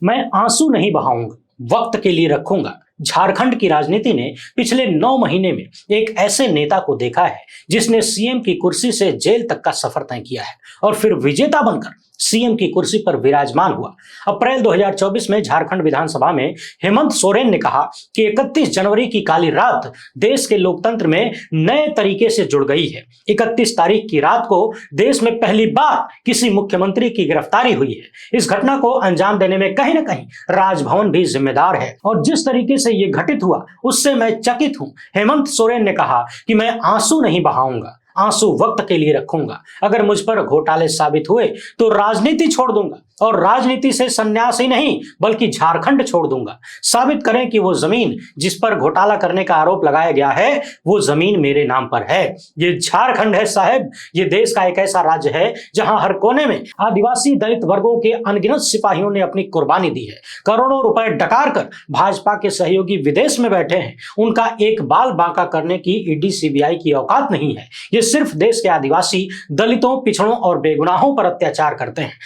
मैं आंसू नहीं बहाऊंगा, वक्त के लिए रखूंगा। झारखंड की राजनीति ने पिछले 9 महीने में एक ऐसे नेता को देखा है जिसने सीएम की कुर्सी से जेल तक का सफर तय किया है और फिर विजेता बनकर सीएम की कुर्सी पर विराजमान हुआ। अप्रैल 2024 में झारखंड विधानसभा में हेमंत सोरेन ने कहा कि 31 जनवरी की काली रात देश के लोकतंत्र में नए तरीके से जुड़ गई है। 31 तारीख की रात को देश में पहली बार किसी मुख्यमंत्री की गिरफ्तारी हुई है। इस घटना को अंजाम देने में कहीं ना कहीं राजभवन भी जिम्मेदार है और जिस तरीके से यह घटित हुआ उससे मैं चकित हूं। हेमंत सोरेन ने कहा कि मैं आंसू नहीं बहाऊंगा, आंसू वक्त के लिए रखूंगा। अगर मुझ पर घोटाले साबित हुए तो राजनीति छोड़ दूंगा और राजनीति से संन्यास ही नहीं बल्कि झारखंड छोड़ दूंगा। साबित करें कि वो जमीन जिस पर घोटाला करने का आरोप लगाया गया है वो जमीन मेरे नाम पर है। ये झारखंड है साहब, ये देश का एक ऐसा राज्य है जहां हर कोने में आदिवासी दलित वर्गों के अनगिनत सिपाहियों ने अपनी कुर्बानी दी है। करोड़ों रुपए डकार कर भाजपा के सहयोगी विदेश में बैठे हैं, उनका एक बाल बांका करने की ईडी सीबीआई की औकात नहीं है। ये सिर्फ देश के आदिवासी दलितों, पिछड़ों और बेगुनाहों पर अत्याचार करते हैं।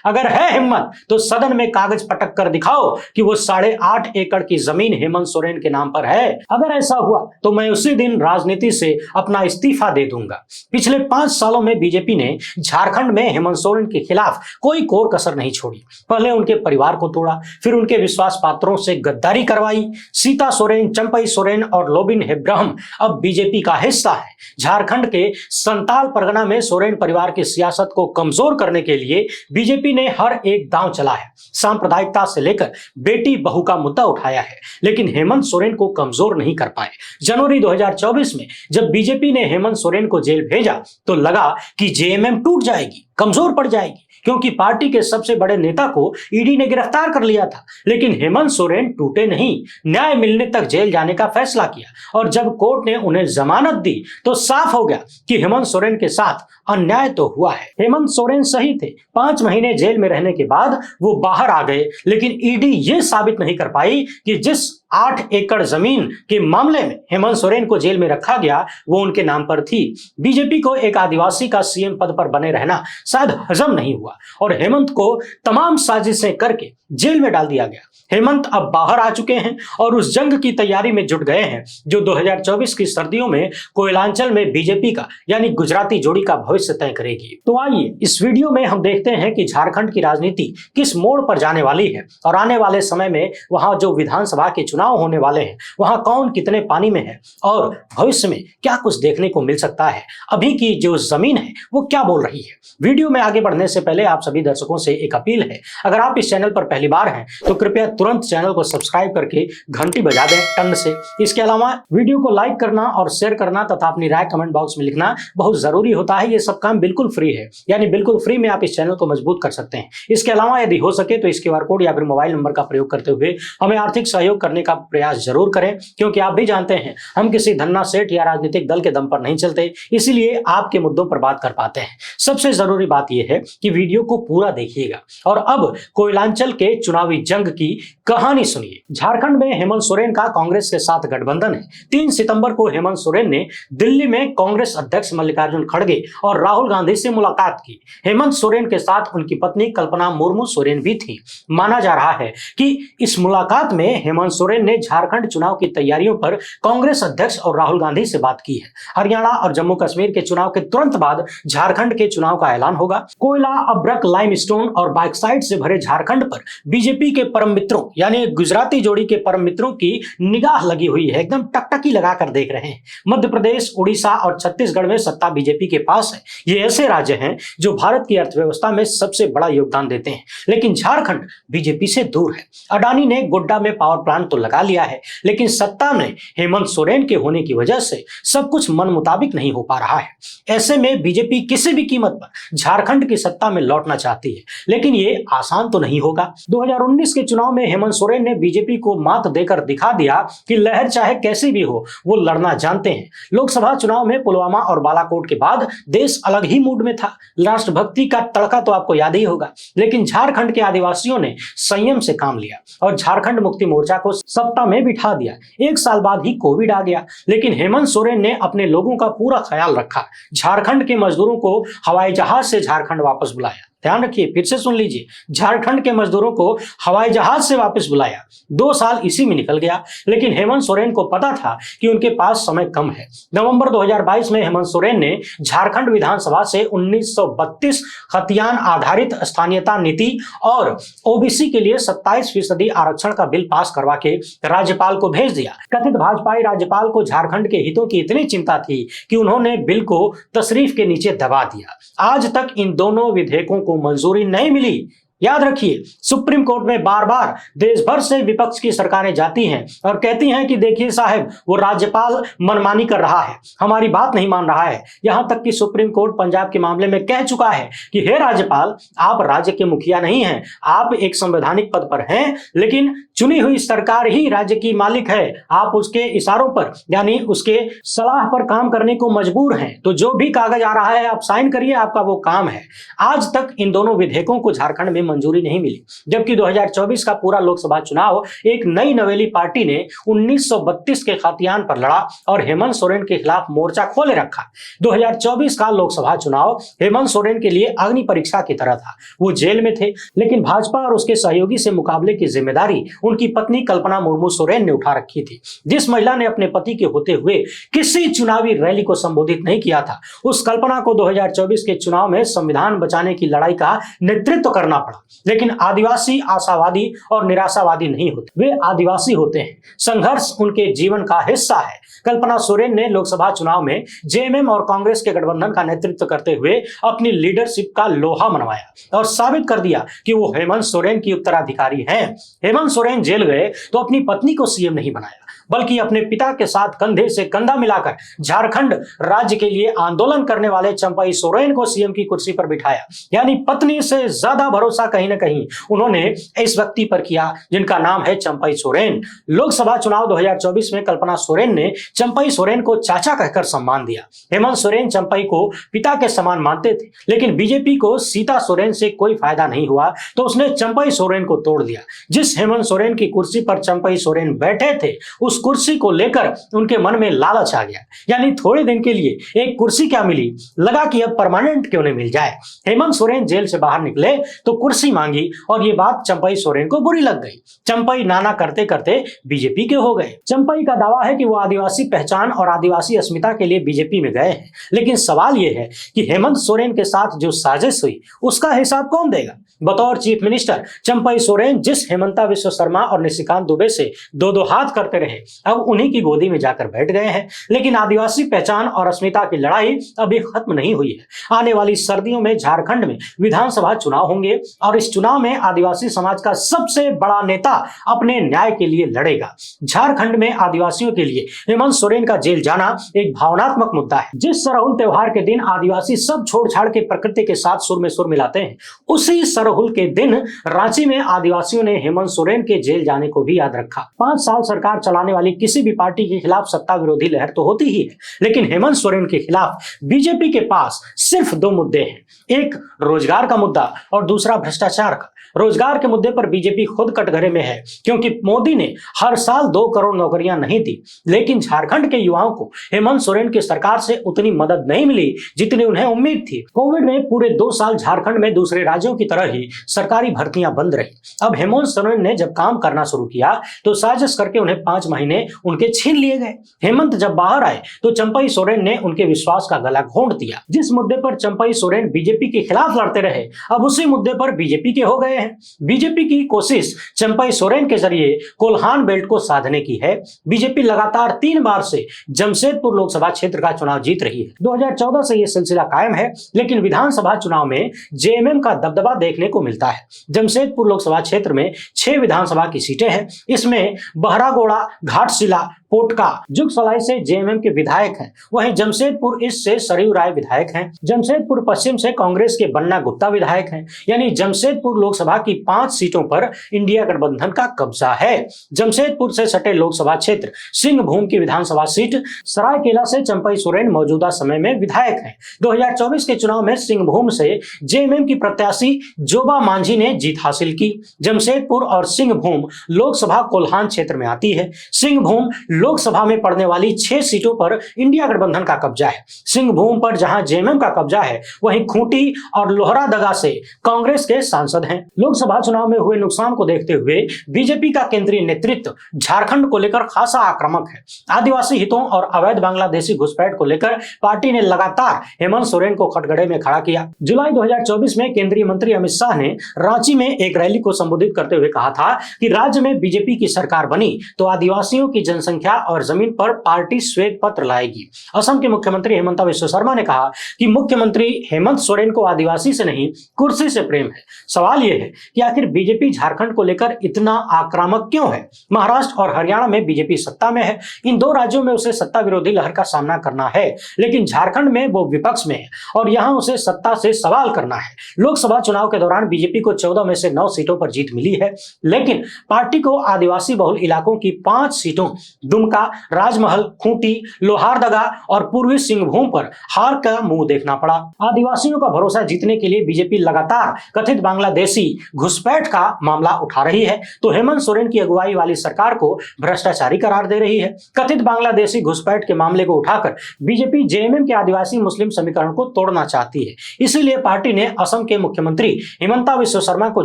अगर है हिम्मत तो सदन में कागज पटक कर दिखाओ कि वो 8.5 एकड़ की जमीन हेमंत सोरेन के नाम पर है। अगर ऐसा हुआ तो मैं उसी दिन राजनीति से अपना इस्तीफा दे दूंगा। पिछले 5 सालों में बीजेपी ने झारखंड में हेमंत सोरेन के खिलाफ कोई कोर कसर नहीं छोड़ी। पहले उनके परिवार को तोड़ा, फिर उनके विश्वास पात्रों से गद्दारी करवाई। सीता सोरेन, चंपई सोरेन और लोबिन हेब्रहम अब बीजेपी का हिस्सा है। झारखंड के संताल परगना में सोरेन परिवार की सियासत को कमजोर करने के लिए बीजेपी ने हर एक दांव चला है। सांप्रदायिकता से लेकर बेटी बहू का मुद्दा उठाया है, लेकिन हेमंत सोरेन को कमजोर नहीं कर पाए। जनवरी 2024 में जब बीजेपी ने हेमंत सोरेन को जेल भेजा तो लगा कि जेएमएम टूट जाएगी, कमजोर पड़ जाएगी, क्योंकि पार्टी के सबसे बड़े नेता को ईडी ने गिरफ्तार कर लिया था। लेकिन हेमंत सोरेन टूटे नहीं, न्याय मिलने तक जेल जाने का फैसला किया और जब कोर्ट ने उन्हें जमानत दी तो साफ हो गया कि हेमंत सोरेन के साथ अन्याय तो हुआ है। हेमंत सोरेन सही थे, 5 महीने जेल में रहने के बाद वो बाहर आ गए, लेकिन ईडी ये साबित नहीं कर पाई कि जिस 8 एकड़ जमीन के मामले में हेमंत सोरेन को जेल में रखा गया वो उनके नाम पर थी। बीजेपी को एक आदिवासी का सीएम पद पर बने रहना शायद हजम नहीं हुआ और हेमंत को तमाम साजिशें करके जेल में डाल दिया गया। हेमंत अब बाहर आ चुके हैं और उस जंग की तैयारी में जुट गए हैं जो 2024 की सर्दियों में कोयलांचल में बीजेपी का यानी गुजराती जोड़ी का भविष्य तय करेगी। तो आइए इस वीडियो में हम देखते हैं कि झारखंड की राजनीति किस मोड़ पर जाने वाली है और आने वाले समय में वहां जो विधानसभा के चुनाव होने वाले हैं वहां कौन कितने पानी में है और भविष्य में क्या कुछ देखने को मिल सकता है। अभी की जो जमीन है वो क्या बोल रही है। वीडियो में आगे बढ़ने से पहले आप सभी दर्शकों से एक अपील है, अगर आप इस चैनल पर पहली बार हैं तो कृपया तुरंत चैनल को सब्सक्राइब करके घंटी बजा दें टन से। इसके अलावा वीडियो को लाइक करना और शेयर करना तथा अपनी राय कमेंट बॉक्स में लिखना बहुत जरूरी होता है। ये सब काम बिल्कुल फ्री है, यानी बिल्कुल फ्री में आप इस चैनल को मजबूत कर सकते हैं। इसके अलावा यदि हो सके तो इस QR कोड या फिर मोबाइल नंबर का प्रयोग करते हुए हमें आर्थिक सहयोग करने का प्रयास जरूर करें, क्योंकि आप भी जानते हैं हम किसी धन्ना सेठ या राजनीतिक दल के दम पर नहीं चलते, इसीलिए आपके मुद्दों पर बात कर पाते हैं। सबसे जरूरी बात यह है कि वीडियो को पूरा देखिएगा। और अब कोयलांचल के चुनावी जंग की कहानी सुनिए। झारखंड में हेमंत सोरेन का कांग्रेस के साथ गठबंधन है। 3 सितंबर को हेमंत सोरेन ने दिल्ली में कांग्रेस अध्यक्ष मल्लिकार्जुन खड़गे और राहुल गांधी से मुलाकात की। हेमंत सोरेन के साथ उनकी पत्नी कल्पना मुर्मू सोरेन भी थी। माना जा रहा है कि इस मुलाकात में हेमंत सोरेन ने झारखंड चुनाव की तैयारियों पर कांग्रेस अध्यक्ष और राहुल गांधी से बात की है। हरियाणा और जम्मू कश्मीर के चुनाव के तुरंत बाद झारखंड के चुनाव का ऐलान होगा। कोयला, अब्रक, लाइमस्टोन और बाइक्साइड से भरे झारखंड पर बीजेपी के परम मित्रों यानी गुजराती जोड़ी के परम मित्रों की निगाह लगी हुई है, एकदम टकटकी लगाकर देख रहे हैं। मध्य प्रदेश, उड़ीसा और छत्तीसगढ़ में सत्ता बीजेपी के पास है। ये ऐसे राज्य हैं जो भारत की अर्थव्यवस्था में सबसे बड़ा योगदान देते हैं, लेकिन झारखंड बीजेपी से दूर है। अडानी ने गोड्डा में पावर प्लांट तो लगा लिया है, लेकिन सत्ता में हेमंत सोरेन के होने की वजह से सब कुछ मन मुताबिक नहीं हो पा रहा है। ऐसे में बीजेपी किसी भी कीमत पर झारखंड की सत्ता में लौटना चाहती है, लेकिन ये आसान तो नहीं होगा। 2019 के चुनाव में हेमंत सोरेन ने बीजेपी को मात देकर दिखा दिया कि लहर चाहे कैसी भी हो वो लड़ना जानते हैं। लोकसभा चुनाव में पुलवामा और बालाकोट के बाद देश अलग ही मूड में था। राष्ट्रभक्ति का तड़का तो आपको याद ही होगा, लेकिन झारखंड के आदिवासियों ने संयम से काम लिया और झारखंड मुक्ति मोर्चा को सत्ता में बिठा दिया। 1 साल बाद ही कोविड आ गया, लेकिन हेमंत सोरेन ने अपने लोगों का पूरा ख्याल रखा। झारखंड के मजदूरों को हवाई जहाज से झारखंड वापस बुलाया। ध्यान रखिए, फिर से सुन लीजिए, झारखंड के मजदूरों को हवाई जहाज से वापस बुलाया। 2 साल इसी में निकल गया, लेकिन हेमंत सोरेन को पता था कि उनके पास समय कम है। नवंबर 2022 में हेमंत सोरेन ने झारखंड विधानसभा से 1932 खतियान आधारित स्थानीयता नीति और ओबीसी के लिए 27% आरक्षण का बिल पास करवा के राज्यपाल को भेज दिया। कथित भाजपाई राज्यपाल को झारखंड के हितों की इतनी चिंता थी कि उन्होंने बिल को तशरीफ के नीचे दबा दिया। आज तक इन दोनों विधेयकों को मंजूरी नहीं मिली। याद रखिए, सुप्रीम कोर्ट में बार बार देश भर से विपक्ष की सरकारें जाती हैं और कहती हैं कि देखिए साहब, वो राज्यपाल मनमानी कर रहा है, हमारी बात नहीं मान रहा है। यहां तक कि सुप्रीम कोर्ट पंजाब के मामले में कह चुका है कि हे राज्यपाल, आप राज्य के मुखिया नहीं हैं, आप एक संवैधानिक पद पर हैं, लेकिन चुनी हुई सरकार ही राज्य की मालिक है। आप उसके इशारों पर, यानी उसके सलाह पर काम करने को मजबूर हैं। तो जो भी कागज आ रहा है आप साइन करिए, आपका वो काम है। आज तक इन दोनों विधेयकों को झारखंड में मंजूरी नहीं मिली, जबकि 2024 का पूरा लोकसभा चुनाव एक नई नवेली पार्टी ने 1932 के खतियान पर लड़ा और हेमंत सोरेन के खिलाफ मोर्चा खोले रखा। 2024 का लोकसभा चुनाव हेमंत सोरेन के लिए अग्नि परीक्षा की तरह था। वो जेल में थे, लेकिन भाजपा और उसके सहयोगी से मुकाबले की जिम्मेदारी उनकी पत्नी कल्पना मुर्मू सोरेन ने उठा रखी थी। जिस महिला ने अपने पति के होते हुए किसी चुनावी रैली को संबोधित नहीं किया था, उस कल्पना को 2024 के चुनाव में संविधान बचाने की लड़ाई का नेतृत्व करना पड़ा। लेकिन आदिवासी आशावादी और निराशावादी नहीं होते, वे आदिवासी होते हैं। संघर्ष उनके जीवन का हिस्सा है। कल्पना सोरेन ने लोकसभा चुनाव में जेएमएम और कांग्रेस के गठबंधन का नेतृत्व करते हुए अपनी लीडरशिप का लोहा मनवाया और साबित कर दिया कि वो हेमंत सोरेन की उत्तराधिकारी हैं। हेमंत सोरेन जेल गए तो अपनी पत्नी को सीएम नहीं बनाया, बल्कि अपने पिता के साथ कंधे से कंधा मिलाकर झारखंड राज्य के लिए आंदोलन करने वाले चंपाई सोरेन को सीएम की कुर्सी पर बिठाया। यानी पत्नी से ज्यादा भरोसा कहीं न कहीं उन्होंने इस व्यक्ति पर किया जिनका नाम है चंपाई सोरेन। लोकसभा चुनाव 2024 में कल्पना सोरेन ने चंपाई सोरेन को चाचा कहकर सम्मान दिया। हेमंत सोरेन चंपाई को पिता के समान मानते थे, लेकिन बीजेपी को सीता सोरेन से कोई फायदा नहीं हुआ तो उसने चंपाई सोरेन को तोड़ दिया। जिस हेमंत सोरेन की कुर्सी पर चंपाई सोरेन बैठे थे, उस कुर्सी को लेकर उनके मन में लालच आ गया। यानी थोड़े दिन के लिए एक कुर्सी क्या मिली, लगा कि अब परमानेंट क्यों नहीं मिल जाए। हेमंत सोरेन जेल से बाहर निकले तो कुर्सी मांगी और ये बात चंपाई सोरेन को बुरी लग गई। चंपाई नाना करते करते बीजेपी के हो गए। चंपाई का दावा है कि वो आदिवासी पहचान और आदिवासी अस्मिता के लिए बीजेपी में गए हैं, लेकिन सवाल यह है कि हेमंत सोरेन के साथ जो साजिश हुई उसका हिसाब कौन देगा। बतौर चीफ मिनिस्टर चंपाई सोरेन जिस हेमंता विश्व शर्मा और निशिकांत दुबे से दो हाथ करते रहे, अब उन्हीं की गोदी में जाकर बैठ गए हैं। लेकिन आदिवासी पहचान और अस्मिता की लड़ाई अभी खत्म नहीं हुई है। आने वाली सर्दियों में झारखंड में विधानसभा चुनाव होंगे और इस चुनाव में आदिवासी समाज का सबसे बड़ा नेता अपने न्याय के लिए लड़ेगा। झारखंड में आदिवासियों के लिए हेमंत सोरेन का जेल जाना एक भावनात्मक मुद्दा है। जिस सरहुल त्योहार के दिन आदिवासी सब छोड़ छाड़ के प्रकृति के साथ सुर में सुर मिलाते हैं, उसी सरहुल के दिन रांची में आदिवासियों ने हेमंत सोरेन के जेल जाने को भी याद रखा। 5 साल सरकार चलाने वाली किसी भी पार्टी के खिलाफ सत्ता विरोधी लहर तो होती ही है, लेकिन हेमंत सोरेन के खिलाफ बीजेपी के पास सिर्फ 2 मुद्दे हैं, एक रोजगार का मुद्दा और दूसरा भ्रष्टाचार का। रोजगार के मुद्दे पर बीजेपी खुद कटघरे में है, क्योंकि मोदी ने हर साल 2 करोड़ नौकरियां नहीं दी, लेकिन झारखंड के युवाओं को हेमंत सोरेन की सरकार से उतनी मदद नहीं मिली जितनी उन्हें उम्मीद थी। कोविड में पूरे 2 साल झारखंड में दूसरे राज्यों की तरह ही सरकारी भर्तियां बंद रही। अब हेमंत सोरेन ने जब काम करना शुरू किया तो साजिश करके उन्हें 5 महीने उनके छीन लिए गए। हेमंत जब बाहर आए तो चंपाई सोरेन ने उनके विश्वास का गला घोंट दिया। जिस मुद्दे पर चंपाई सोरेन बीजेपी के खिलाफ लड़ते रहे, अब उसी मुद्दे पर बीजेपी के हो गए हैं। बीजेपी की कोशिश चंपाई सोरेन के जरिए कोल्हान बेल्ट को साधने की है। बीजेपी लगातार 3 बार से जमशेदपुर लोकसभा क्षेत्र का चुनाव जीत रही है। 2014 से यह सिलसिला कायम है, लेकिन विधानसभा चुनाव में जेएमएम का दबदबा देखने को मिलता है। जमशेदपुर लोकसभा क्षेत्र में 6 विधानसभा की सीटें हैं। इसमें बहरागोड़ा, घाटशिला, पोटका, जुगसलाई से जेएमएम के विधायक हैं। वहीं जमशेदपुर ईस्ट से सरयू राय विधायक हैं। जमशेदपुर पश्चिम से कांग्रेस के बन्ना गुप्ता विधायक हैं। यानी जमशेदपुर लोकसभा कि 5 सीटों पर इंडिया गठबंधन का कब्जा है। जमशेदपुर से सटे लोकसभा क्षेत्र सिंहभूम की विधानसभा सीट सरायकेला से चंपई सोरेन मौजूदा समय में विधायक हैं। 2024 के चुनाव में सिंहभूम से जेएमएम की प्रत्याशी जोबा मांझी ने जीत हासिल की। जमशेदपुर और सिंहभूम लोकसभा कोल्हान क्षेत्र में आती है। सिंहभूम लोकसभा में पड़ने वाली 6 सीटों पर इंडिया गठबंधन का कब्जा है। सिंहभूम पर जहां जेएमएम का कब्जा है, वहीं खूंटी और लोहरादगा से कांग्रेस के सांसद हैं। लोकसभा चुनाव में हुए नुकसान को देखते हुए बीजेपी का केंद्रीय नेतृत्व झारखंड को लेकर खासा आक्रामक है। आदिवासी हितों और अवैध बांग्लादेशी घुसपैठ को लेकर पार्टी ने लगातार हेमंत सोरेन को कटघरे में खड़ा किया। जुलाई 2024 में केंद्रीय मंत्री अमित शाह ने रांची में एक रैली को संबोधित करते हुए कहा था कि राज्य में बीजेपी की सरकार बनी तो आदिवासियों की जनसंख्या और जमीन पर पार्टी श्वेत पत्र लाएगी। असम के मुख्यमंत्री हेमंत बिस्वा शर्मा ने कहा कि मुख्यमंत्री हेमंत सोरेन को आदिवासी से नहीं कुर्सी से प्रेम है। सवाल यह है कि आखिर बीजेपी झारखंड को लेकर इतना आक्रामक क्यों है? महाराष्ट्र और हरियाणा में बीजेपी सत्ता में है, इन दो राज्यों में उसे सत्ता विरोधी लहर का सामना करना है, लेकिन झारखंड में वो विपक्ष में है और यहां उसे सत्ता से सवाल करना है। लोकसभा चुनाव के दौरान बीजेपी को 14 में से 9 सीटों पर जीत मिली है, लेकिन पार्टी को आदिवासी बहुल इलाकों की 5 सीटों दुमका, राजमहल, खूंटी, लोहारदगा और पूर्वी सिंहभूम पर हार का मुंह देखना पड़ा। आदिवासियों का भरोसा जीतने के लिए बीजेपी लगातार कथित बांग्लादेशी घुसपैठ का मामला उठा रही है, तो हेमंत सोरेन की अगुवाई वाली सरकार को भ्रष्टाचारी करार दे रही है। कथित बांग्लादेशी घुसपैठ के मामले को उठाकर बीजेपी जेएमएम के आदिवासी मुस्लिम समीकरण को तोड़ना चाहती है। इसीलिए पार्टी ने असम के मुख्यमंत्री हिमंता बिस्वा शर्मा को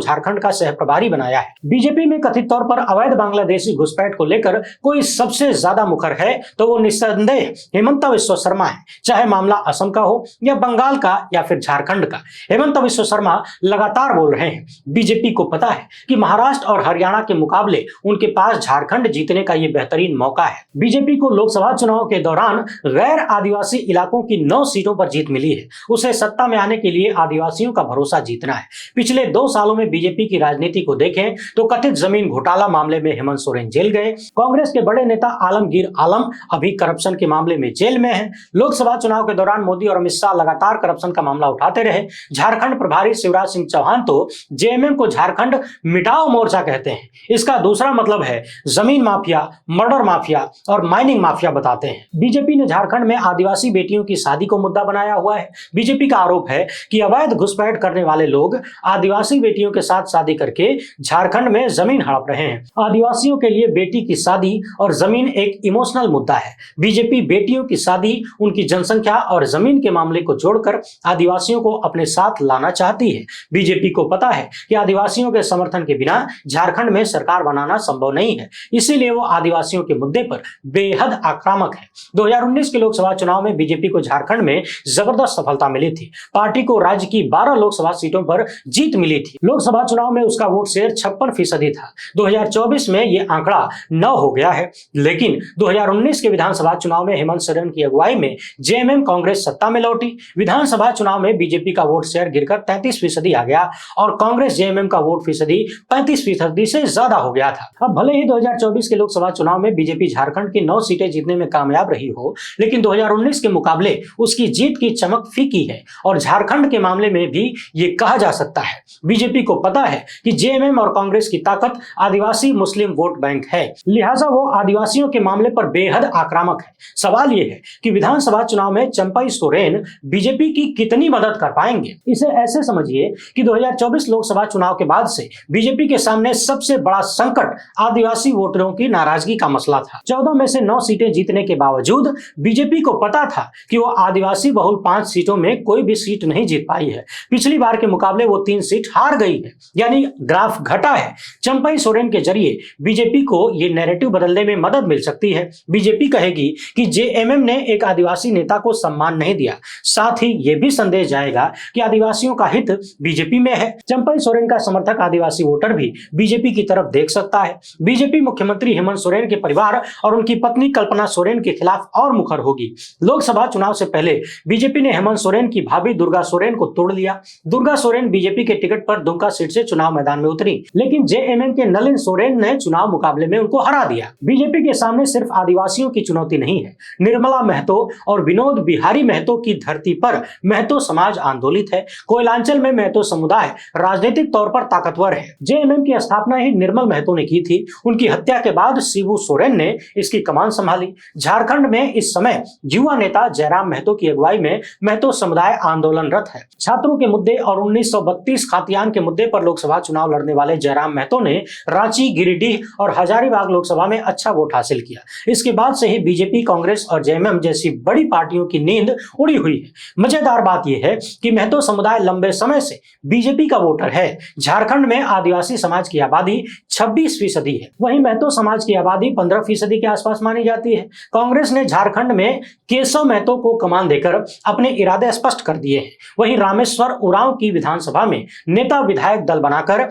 झारखंड का सह प्रभारी बनाया है। बीजेपी में कथित तौर पर अवैध बांग्लादेशी घुसपैठ को लेकर कोई सबसे ज्यादा मुखर है तो वो निस्संदेह हिमंता बिस्वा शर्मा है, चाहे मामला असम का हो या बंगाल का या फिर झारखंड का। हेमंत बिस्वा शर्मा लगातार बोल रहे हैं, बीजेपी को पता है कि महाराष्ट्र और हरियाणा के मुकाबले उनके पास झारखंड जीतने का ये बेहतरीन मौका है। बीजेपी को लोकसभा चुनाव के दौरान गैर आदिवासी इलाकों की 9 सीटों पर जीत मिली है। उसे सत्ता में आने के लिए आदिवासियों का भरोसा जीतना है। पिछले 2 सालों में बीजेपी की राजनीति को देखें तो कथित जमीन घोटाला मामले में हेमंत सोरेन जेल गए। कांग्रेस के बड़े नेता आलमगीर आलम अभी करप्शन के मामले में जेल में है। लोकसभा चुनाव के दौरान मोदी और अमित शाह लगातार करप्शन का मामला उठाते रहे। झारखंड प्रभारी शिवराज सिंह चौहान तो जेएमएम को झारखंड मिटाओ मोर्चा कहते हैं। इसका दूसरा मतलब है जमीन माफिया, मर्डर माफिया और माइनिंग माफिया बताते हैं। बीजेपी ने झारखंड में आदिवासी बेटियों की शादी को मुद्दा बनाया हुआ है। बीजेपी का आरोप है कि अवैध घुसपैठ करने वाले लोग आदिवासी बेटियों के साथ शादी करके झारखंड में जमीन हड़प रहे हैं। आदिवासियों के लिए बेटी की शादी और जमीन एक इमोशनल मुद्दा है। बीजेपी बेटियों की शादी, उनकी जनसंख्या और जमीन के मामले को जोड़कर आदिवासियों को अपने साथ लाना चाहती है। बीजेपी को पता है कि आदिवासियों के समर्थन के बिना झारखंड में सरकार बनाना संभव नहीं है, इसीलिए वो आदिवासियों के मुद्दे पर बेहद आक्रामक है। 2019 के लोकसभा चुनाव में बीजेपी को झारखंड में जबरदस्त सफलता मिली थी। पार्टी को राज्य की 12 लोकसभा सीटों पर जीत मिली थी। लोकसभा चुनाव में उसका वोट शेयर 56% था। 2024 में ये आंकड़ा 9 हो गया है, लेकिन 2019 के विधानसभा चुनाव में हेमंत सोरेन की अगुवाई में जेएमएम कांग्रेस सत्ता में लौटी। विधानसभा चुनाव में बीजेपी का वोट शेयर गिरकर 33% आ गया और कांग्रेस जेएमएम का वोट फीसदी 35% से ज्यादा हो गया था। अब भले ही 2024 के लोकसभा चुनाव में बीजेपी झारखंड की 9 सीटें जीतने में कामयाब रही हो, लेकिन 2019 के मुकाबले उसकी जीत की चमक फीकी है और झारखंड के मामले में भी ये कहा जा सकता है। बीजेपी को पता है कि जेएमएम और कांग्रेस की ताकत आदिवासी मुस्लिम वोट बैंक है, लिहाजा वो आदिवासियों के मामले पर बेहद आक्रामक है। सवाल यह है कि विधानसभा चुनाव में चंपई सोरेन बीजेपी की कितनी मदद कर पाएंगे। इसे ऐसे समझिए कि 2024 लोकसभा चुनाव के बाद से बीजेपी के सामने सबसे बड़ा संकट आदिवासी वोटरों की नाराजगी का मसला था। 14 में से 9 सीटें जीतने के बावजूद बीजेपी को पता था कि वो आदिवासी बहुल 5 सीटों में कोई भी सीट नहीं जीत पाई है। पिछली बार के मुकाबले वो 3 सीट हार गई है, यानी ग्राफ घटा है। चंपई सोरेन के जरिए बीजेपी को ये नैरेटिव बदलने में मदद मिल सकती है। बीजेपी कहेगी कि जेएमएम ने एक आदिवासी नेता को सम्मान नहीं दिया, साथ ही ये भी संदेश जाएगा कि आदिवासियों का हित बीजेपी में है। चंपई सोरेन का समर्थक आदिवासी वोटर भी बीजेपी की तरफ देख सकता है। बीजेपी मुख्यमंत्री हेमंत सोरेन के परिवार और उनकी पत्नी कल्पना सोरेन के खिलाफ और मुखर होगी। लोकसभा चुनाव से पहले बीजेपी ने हेमंत सोरेन की भाभी दुर्गा सोरेन को तोड़ लिया। दुर्गा सोरेन बीजेपी के टिकट पर दुमका सीट से चुनाव मैदान में उतरी, लेकिन जेएमएम के नलिन सोरेन ने चुनाव मुकाबले में उनको हरा दिया। बीजेपी के सामने सिर्फ आदिवासियों की चुनौती नहीं है, निर्मला महतो और विनोद बिहारी महतो की धरती पर महतो समाज आंदोलित है। कोयलांचल में महतो समुदाय राजनीतिक राजनीतिक तौर पर ताकतवर है। जेएमएम की स्थापना ही निर्मल महतो ने की थी। उनकी हत्या के बाद शिबू सोरेन ने इसकी कमान संभाली। झारखंड में इस समय युवा नेता जयराम महतो की अगुवाई में महतो समुदाय आंदोलनरत है। छात्रों के मुद्दे और 1932 खातियान के मुद्दे पर लोकसभा चुनाव लड़ने वाले जयराम महतो ने रांची, गिरिडीह और हजारीबाग लोकसभा में अच्छा वोट हासिल किया। इसके बाद से ही बीजेपी, कांग्रेस और जेएमएम जैसी बड़ी पार्टियों की नींद उड़ी हुई है। मजेदार बात यह है कि महतो समुदाय लंबे समय से बीजेपी का वोटर है। झारखंड में आदिवासी समाज की आबादी 26% है, वहीं महतो समाज की आबादी 15% के आसपास मानी जाती है। कांग्रेस ने झारखंड में केशव महतो को कमान देकर अपने इरादे स्पष्ट कर दिए हैं। वहीं रामेश्वर उरांव की विधानसभा में नेता विधायक दल बनाकर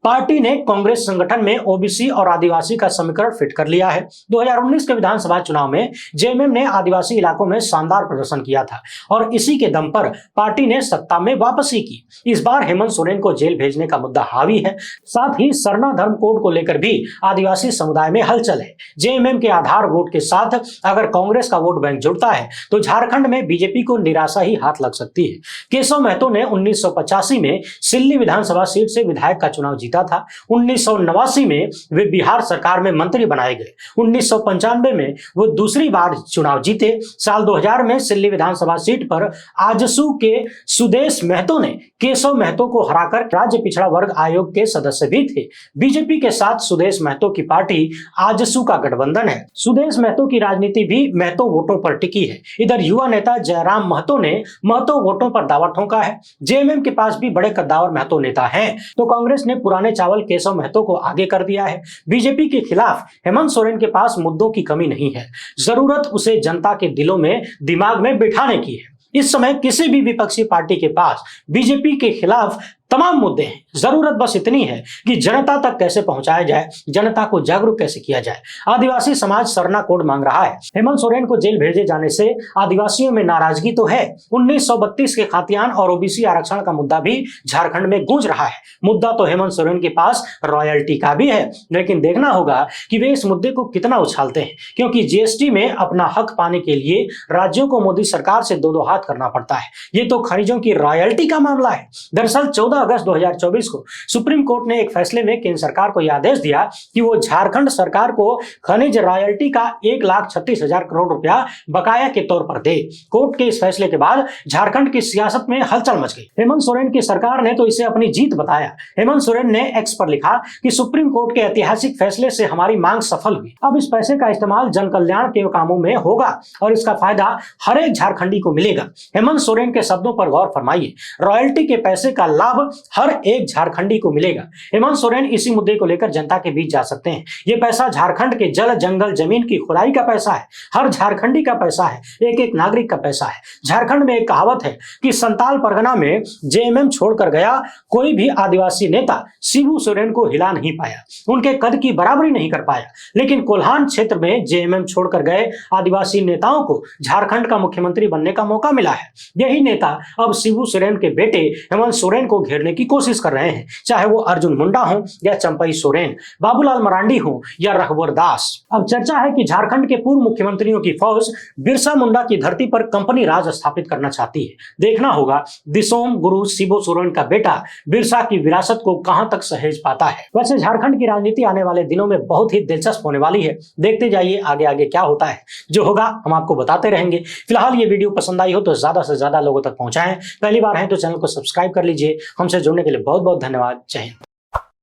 पार्टी ने कांग्रेस संगठन में ओबीसी और आदिवासी का समीकरण फिट कर लिया है। 2019 के विधानसभा चुनाव में जेएमएम ने आदिवासी इलाकों में शानदार प्रदर्शन किया था और इसी के दम पर पार्टी ने सत्ता में वापसी की। इस बार हेमंत सोरेन को जेल भेजने का मुद्दा हावी है। साथ ही सरना धर्म कोड को लेकर भी आदिवासी समुदाय में हलचल है। जेएमएम के आधार वोट के साथ अगर कांग्रेस का वोट बैंक जुड़ता है तो झारखंड में बीजेपी को निराशा ही हाथ लग सकती है। केशव महतो ने 1985 में सिल्ली विधानसभा सीट से विधायक का चुनाव जीता था। 1989 में वे बिहार सरकार में मंत्री बनाए गए। 1995 में वो दूसरी बार चुनाव जीते। साल 2000 में सिल्ली विधानसभा सीट पर आजसू के सुदेश महतो ने केशव महतो को हराकर राज्य पिछड़ा वर्ग आयोग के सदस्य भी थे। बीजेपी के साथ सुदेश महतो की पार्टी आजसू का गठबंधन है। सुदेश महतो की राजनीति भी महतो वोटों पर टिकी है। इधर युवा नेता जयराम महतो ने महतो वोटों पर दावा ठोका है। जेएमएम के पास भी बड़े कद्दावर महतो नेता हैं, तो कांग्रेस ने पुराने चावल केशव महतो को आगे कर दिया है। बीजेपी के खिलाफ हेमंत सोरेन के पास मुद्दों की कमी नहीं है, जरूरत उसे जनता के दिलों में, दिमाग में बिठाने की है। इस समय किसी भी विपक्षी पार्टी के पास बीजेपी के खिलाफ तमाम मुद्दे हैं। जरूरत बस इतनी है कि जनता तक कैसे पहुंचाया जाए, जनता को जागरूक कैसे किया जाए। आदिवासी समाज सरना कोड मांग रहा है। हेमंत सोरेन को जेल भेजे जाने से आदिवासियों में नाराजगी तो है। 1932 के खातियान और ओबीसी आरक्षण का मुद्दा भी झारखंड में गूंज रहा है। मुद्दा तो हेमंत सोरेन के पास रॉयल्टी का भी है, लेकिन देखना होगा कि वे इस मुद्दे को कितना उछालते हैं, क्योंकि जीएसटी में अपना हक पाने के लिए राज्यों को मोदी सरकार से दो हाथ करना पड़ता है। ये तो खनिजों की रॉयल्टी का मामला है। दरअसल 14 अगस्त 2024 को सुप्रीम कोर्ट ने एक फैसले में केंद्र सरकार को यह आदेश दिया कि वो झारखंड सरकार को खनिज रॉयल्टी का 1,36,000 करोड़ रुपया बकाया के तौर पर दे। कोर्ट के इस फैसले के बाद झारखंड की सियासत में हलचल मच गई। हेमंत सोरेन की सरकार ने तो इसे अपनी जीत बताया। हेमंत सोरेन ने एक्स पर लिखा कि सुप्रीम कोर्ट के ऐतिहासिक फैसले से हमारी मांग सफल हुई। अब इस पैसे का इस्तेमाल जन कल्याण के कामों में होगा और इसका फायदा हर एक झारखंडी को मिलेगा। हेमंत सोरेन के शब्दों पर गौर फरमाइए। रॉयल्टी के पैसे का लाभ हर एक झारखंडी को मिलेगा। हेमंत सोरेन इसी मुद्दे को लेकर जनता के बीच जा सकते हैं। ये पैसा झारखंड के जल, जंगल, जमीन की खुदाई का पैसा है। हर झारखंडी का पैसा है, एक एक नागरिक का पैसा है। झारखंड में एक कहावत है कि संताल परगना में जेएमएम छोड़कर गया कोई भी आदिवासी नेता शिबू सोरेन को हिला नहीं पाया, उनके कद की बराबरी नहीं कर पाया। लेकिन कोल्हान क्षेत्र में जेएमएम छोड़कर गए आदिवासी नेताओं को झारखंड का मुख्यमंत्री बनने का मौका मिला है। यही नेता अब शिबू सोरेन के बेटे हेमंत सोरेन को घेरने की कोशिश कर रहे हैं, चाहे वो अर्जुन मुंडा हो या चंपई सोरेन, बाबूलाल मरांडी हो या रघुवर दास। अब चर्चा है कि झारखंड के पूर्व मुख्यमंत्रियों की फौज बिरसा मुंडा की धरती पर कंपनी राज स्थापित करना चाहती है। देखना होगा दिसोम गुरु शिबू सोरेन का बेटा बिरसा की विरासत को कहां तक सहेज पाता है। वैसे झारखंड की राजनीति आने वाले दिनों में बहुत ही दिलचस्प होने वाली है। देखते जाइए आगे आगे क्या होता है। जो होगा हम आपको बताते रहेंगे। फिलहाल ये वीडियो पसंद आई हो तो ज्यादा से ज्यादा लोगों तक पहुंचाएं। पहली बार है तो चैनल को सब्सक्राइब कर लीजिए। हमसे जुड़ने के लिए बहुत बहुत धन्यवाद। जय हिंद।